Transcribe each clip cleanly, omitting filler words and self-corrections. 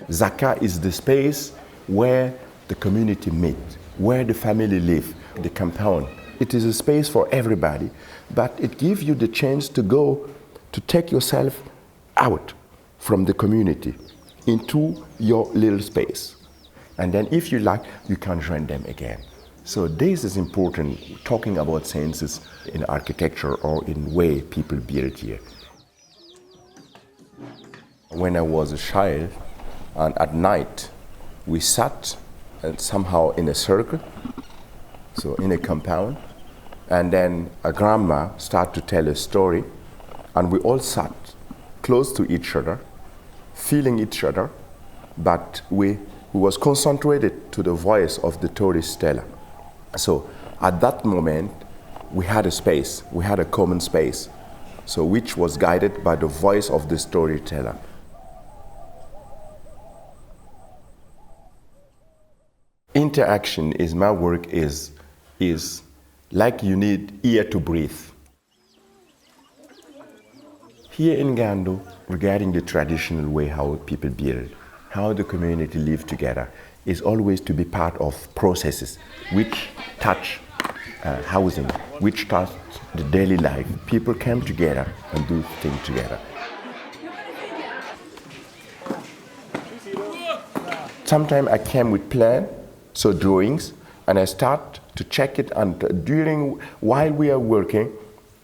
Zaka is the space where the community meet, where the family live, the compound. It is a space for everybody, but it gives you the chance to go, to take yourself out from the community into your little space. And then if you like, you can join them again. So this is important, talking about senses in architecture or in way people build here. When I was a child, and at night, we sat somehow in a circle, so in a compound, and then a grandma started to tell a story, and we all sat close to each other, feeling each other, but we was concentrated to the voice of the storyteller. So at that moment, we had a space, we had a common space, so which was guided by the voice of the storyteller. Interaction is my work is like you need ear to breathe. Here in Gando, regarding the traditional way how people build, how the community live together, is always to be part of processes which touch housing, which touch the daily life. People come together and do things together. Sometimes I came with plan, so drawings, and I start to check it, and while we are working,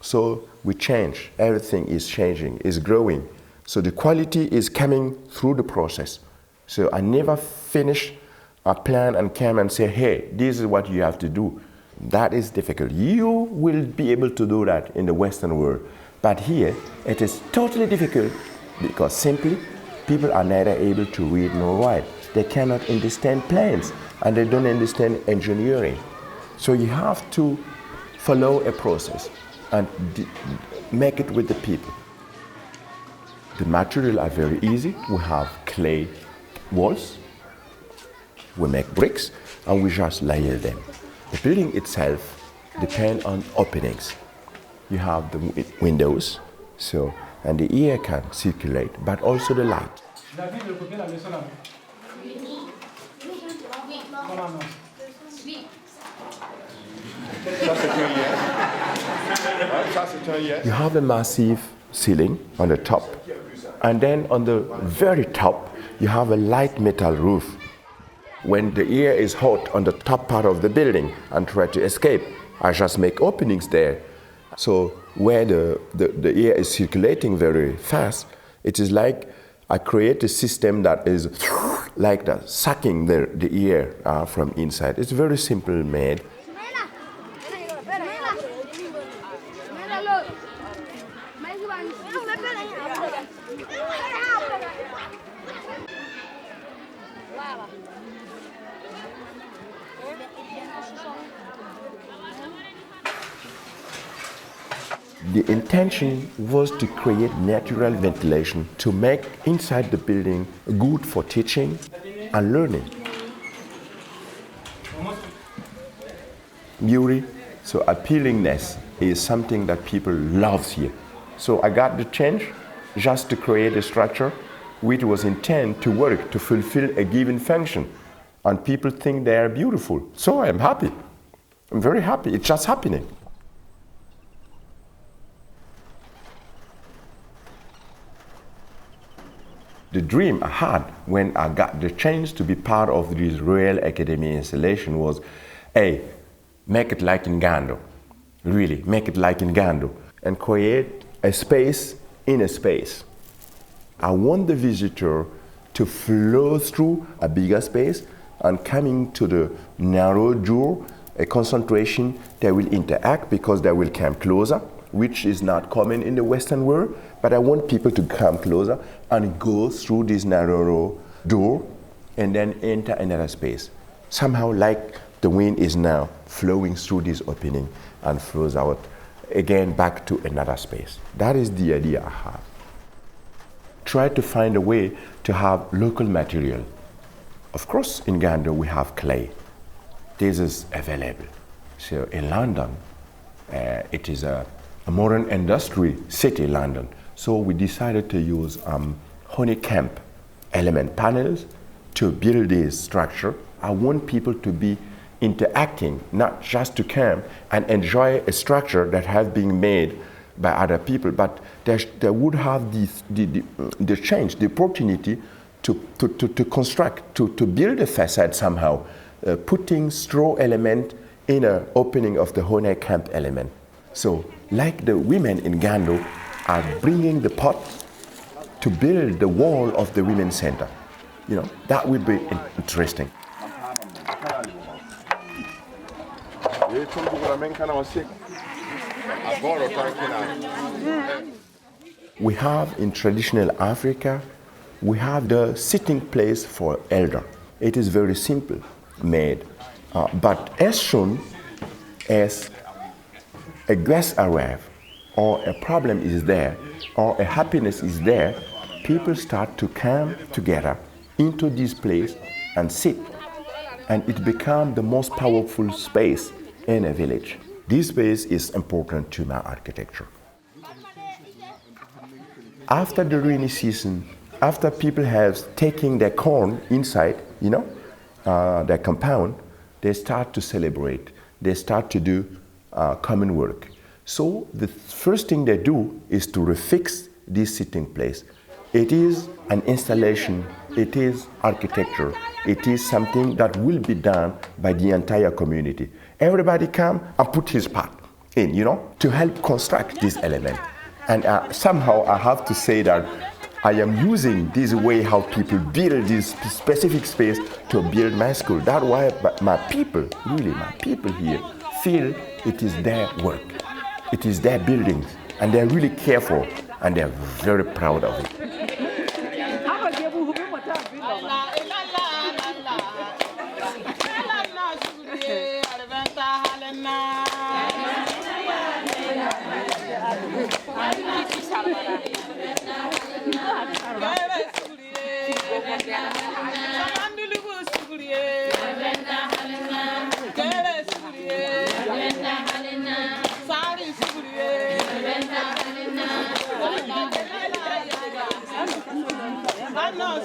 so we change. Everything is changing, is growing. So the quality is coming through the process. So I never finish a plan and come and say, hey, this is what you have to do. That is difficult. You will be able to do that in the Western world. But here, it is totally difficult because simply people are neither able to read nor write. They cannot understand plans and they don't understand engineering. So you have to follow a process and make it with the people. The materials are very easy. We have clay walls, we make bricks, and we just layer them. The building itself depends on openings. You have the windows, so, and the air can circulate, but also the light. You have a massive ceiling on the top, and then on the very top you have a light metal roof. When the air is hot on the top part of the building and try to escape, I just make openings there. So where the air is circulating very fast, it is like I create a system that is like that, sucking the air from inside. It's very simple made. The intention was to create natural ventilation to make inside the building good for teaching and learning. Beauty, so appealingness is something that people love here. So I got the chance just to create a structure which was intended to work to fulfill a given function. And people think they are beautiful. So I'm happy. I'm very happy. It's just happening. The dream I had when I got the chance to be part of this Royal Academy installation was, hey, make it like in Gando. Really, make it like in Gando. And create a space in a space. I want the visitor to flow through a bigger space and coming to the narrow door, a concentration, they will interact because they will come closer, which is not common in the Western world, but I want people to come closer and go through this narrow door and then enter another space. Somehow like the wind is now flowing through this opening and flows out again back to another space. That is the idea I have. Try to find a way to have local material, Of course, in Uganda we have clay. This is available. So in London, it is a modern industry city, London. So we decided to use honeycomb element panels to build this structure. I want people to be interacting, not just to come and enjoy a structure that has been made by other people, but they would have the change, the opportunity to construct, to build a facade somehow, putting straw element in an opening of the honeycomb element. So, like the women in Gando are bringing the pot to build the wall of the women's center. You know, that would be interesting. We have in traditional Africa, we have the sitting place for elder. It is very simple made, but as soon as a guest arrives, or a problem is there, or a happiness is there, people start to come together into this place and sit. And it becomes the most powerful space in a village. This space is important to my architecture. After the rainy season, after people have taken their corn inside, their compound, they start to celebrate. They start to do common work. So the first thing they do is to refix this sitting place. It is an installation, it is architecture, it is something that will be done by the entire community. Everybody come and put his part in, to help construct this element. And somehow I have to say that I am using this way how people build this specific space to build my school. That's why my people here feel it is their work. It is their buildings, and they're really careful, and they're very proud of it. I know.